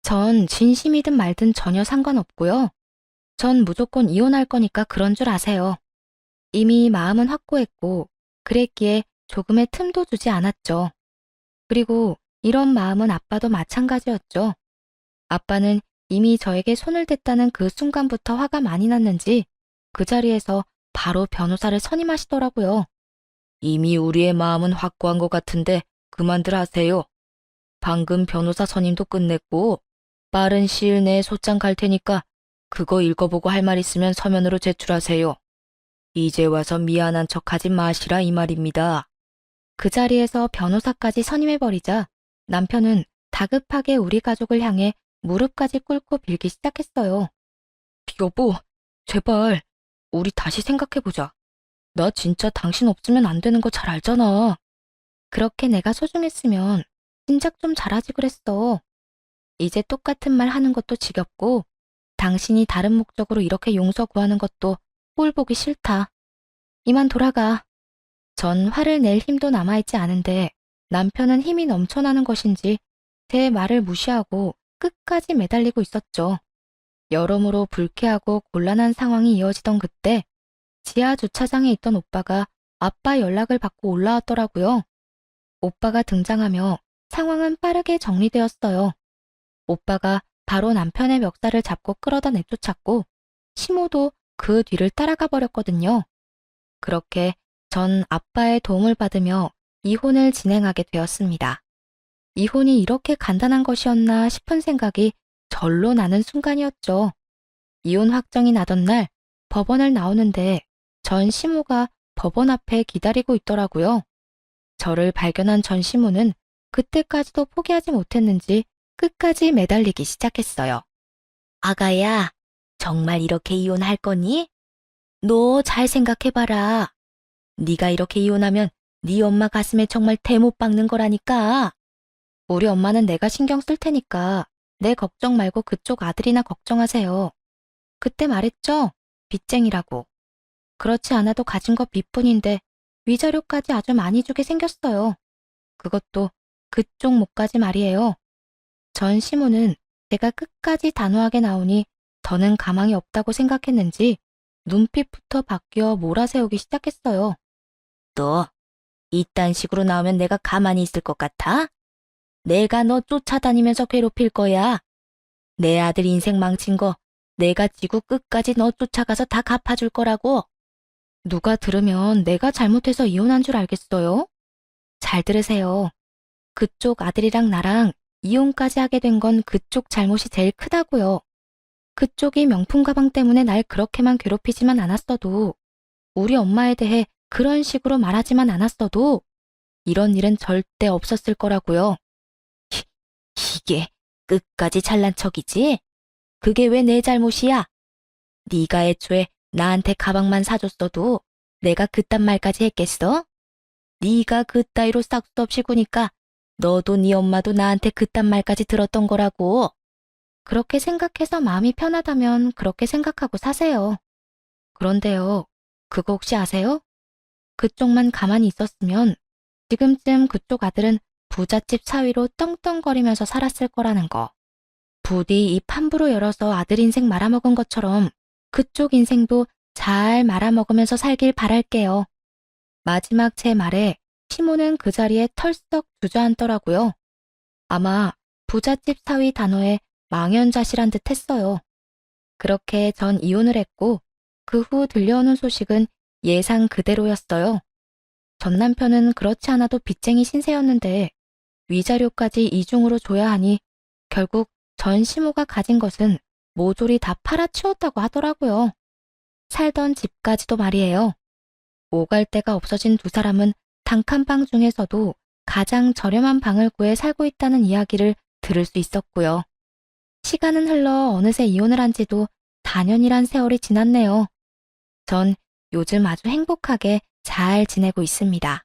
전 진심이든 말든 전혀 상관없고요. 전 무조건 이혼할 거니까 그런 줄 아세요. 이미 마음은 확고했고 그랬기에 조금의 틈도 주지 않았죠. 그리고 이런 마음은 아빠도 마찬가지였죠. 아빠는 이미 저에게 손을 댔다는 그 순간부터 화가 많이 났는지 그 자리에서 바로 변호사를 선임하시더라고요. 이미 우리의 마음은 확고한 것 같은데 그만들 하세요. 방금 변호사 선임도 끝냈고 빠른 시일 내에 소장 갈 테니까 그거 읽어보고 할 말 있으면 서면으로 제출하세요. 이제 와서 미안한 척하지 마시라 이 말입니다. 그 자리에서 변호사까지 선임해버리자 남편은 다급하게 우리 가족을 향해 무릎까지 꿇고 빌기 시작했어요. 여보, 제발 우리 다시 생각해보자. 나 진짜 당신 없으면 안 되는 거 잘 알잖아. 그렇게 내가 소중했으면 진작 좀 잘하지 그랬어. 이제 똑같은 말 하는 것도 지겹고 당신이 다른 목적으로 이렇게 용서 구하는 것도 꼴 보기 싫다. 이만 돌아가. 전 화를 낼 힘도 남아있지 않은데 남편은 힘이 넘쳐나는 것인지 제 말을 무시하고 끝까지 매달리고 있었죠. 여러모로 불쾌하고 곤란한 상황이 이어지던 그때 지하 주차장에 있던 오빠가 아빠 연락을 받고 올라왔더라고요. 오빠가 등장하며 상황은 빠르게 정리되었어요. 오빠가 바로 남편의 멱살을 잡고 끌어다 내쫓았고 시모도 그 뒤를 따라가 버렸거든요. 그렇게 전 아빠의 도움을 받으며 이혼을 진행하게 되었습니다. 이혼이 이렇게 간단한 것이었나 싶은 생각이 절로 나는 순간이었죠. 이혼 확정이 나던 날 법원을 나오는데 전 시모가 법원 앞에 기다리고 있더라고요. 저를 발견한 전 시모는 그때까지도 포기하지 못했는지 끝까지 매달리기 시작했어요. 아가야, 정말 이렇게 이혼할 거니? 너 잘 생각해봐라. 네가 이렇게 이혼하면 네 엄마 가슴에 정말 대못 박는 거라니까. 우리 엄마는 내가 신경 쓸 테니까 내 걱정 말고 그쪽 아들이나 걱정하세요. 그때 말했죠? 빚쟁이라고. 그렇지 않아도 가진 거 빚뿐인데 위자료까지 아주 많이 주게 생겼어요. 그것도 그쪽 목까지 말이에요. 전 시모는 제가 끝까지 단호하게 나오니 더는 가망이 없다고 생각했는지 눈빛부터 바뀌어 몰아세우기 시작했어요. 너 이딴 식으로 나오면 내가 가만히 있을 것 같아? 내가 너 쫓아다니면서 괴롭힐 거야. 내 아들 인생 망친 거 내가 지구 끝까지 너 쫓아가서 다 갚아줄 거라고. 누가 들으면 내가 잘못해서 이혼한 줄 알겠어요? 잘 들으세요. 그쪽 아들이랑 나랑 이혼까지 하게 된 건 그쪽 잘못이 제일 크다고요. 그쪽이 명품 가방 때문에 날 그렇게만 괴롭히지만 않았어도, 우리 엄마에 대해 그런 식으로 말하지만 않았어도 이런 일은 절대 없었을 거라고요. 이게 끝까지 잘난 척이지? 그게 왜 내 잘못이야? 네가 애초에 나한테 가방만 사줬어도 내가 그딴 말까지 했겠어? 네가 그따위로 싹수 없이 구니까 너도 네 엄마도 나한테 그딴 말까지 들었던 거라고. 그렇게 생각해서 마음이 편하다면 그렇게 생각하고 사세요. 그런데요, 그거 혹시 아세요? 그쪽만 가만히 있었으면 지금쯤 그쪽 아들은 부잣집 사위로 떵떵거리면서 살았을 거라는 거. 부디 입 함부로 열어서 아들 인생 말아먹은 것처럼 그쪽 인생도 잘 말아먹으면서 살길 바랄게요. 마지막 제 말에 시모는 그 자리에 털썩 주저앉더라고요. 아마 부잣집 사위 단어에 망연자실한 듯 했어요. 그렇게 전 이혼을 했고 그 후 들려오는 소식은 예상 그대로였어요. 전 남편은 그렇지 않아도 빚쟁이 신세였는데 위자료까지 이중으로 줘야 하니 결국 전 시모가 가진 것은 모조리 다 팔아치웠다고 하더라고요. 살던 집까지도 말이에요. 오갈 데가 없어진 두 사람은 단칸방 중에서도 가장 저렴한 방을 구해 살고 있다는 이야기를 들을 수 있었고요. 시간은 흘러 어느새 이혼을 한 지도 4년이란 세월이 지났네요. 전 요즘 아주 행복하게 잘 지내고 있습니다.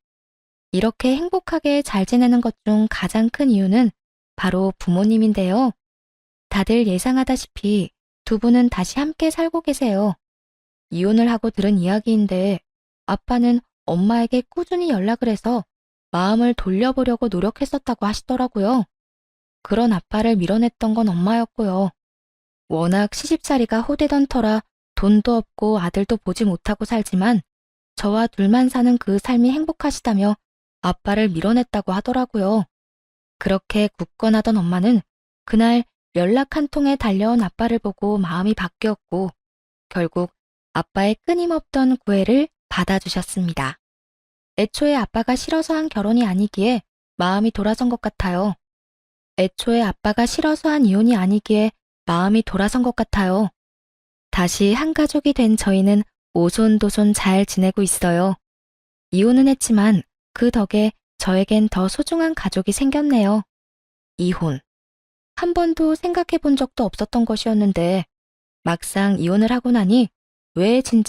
이렇게 행복하게 잘 지내는 것 중 가장 큰 이유는 바로 부모님인데요. 다들 예상하다시피 두 분은 다시 함께 살고 계세요. 이혼을 하고 들은 이야기인데 아빠는 엄마에게 꾸준히 연락을 해서 마음을 돌려보려고 노력했었다고 하시더라고요. 그런 아빠를 밀어냈던 건 엄마였고요. 워낙 시집살이가 호되던 터라 돈도 없고 아들도 보지 못하고 살지만 저와 둘만 사는 그 삶이 행복하시다며 아빠를 밀어냈다고 하더라고요. 그렇게 굳건하던 엄마는 그날 연락 한 통에 달려온 아빠를 보고 마음이 바뀌었고 결국 아빠의 끊임없던 구애를 받아주셨습니다. 애초에 아빠가 싫어서 한 결혼이 아니기에 마음이 돌아선 것 같아요. 애초에 아빠가 싫어서 한 이혼이 아니기에 마음이 돌아선 것 같아요. 다시 한 가족이 된 저희는 오손도손 잘 지내고 있어요. 이혼은 했지만 그 덕에 저에겐 더 소중한 가족이 생겼네요. 이혼. 한 번도 생각해 본 적도 없었던 것이었는데 막상 이혼을 하고 나니 왜 진짜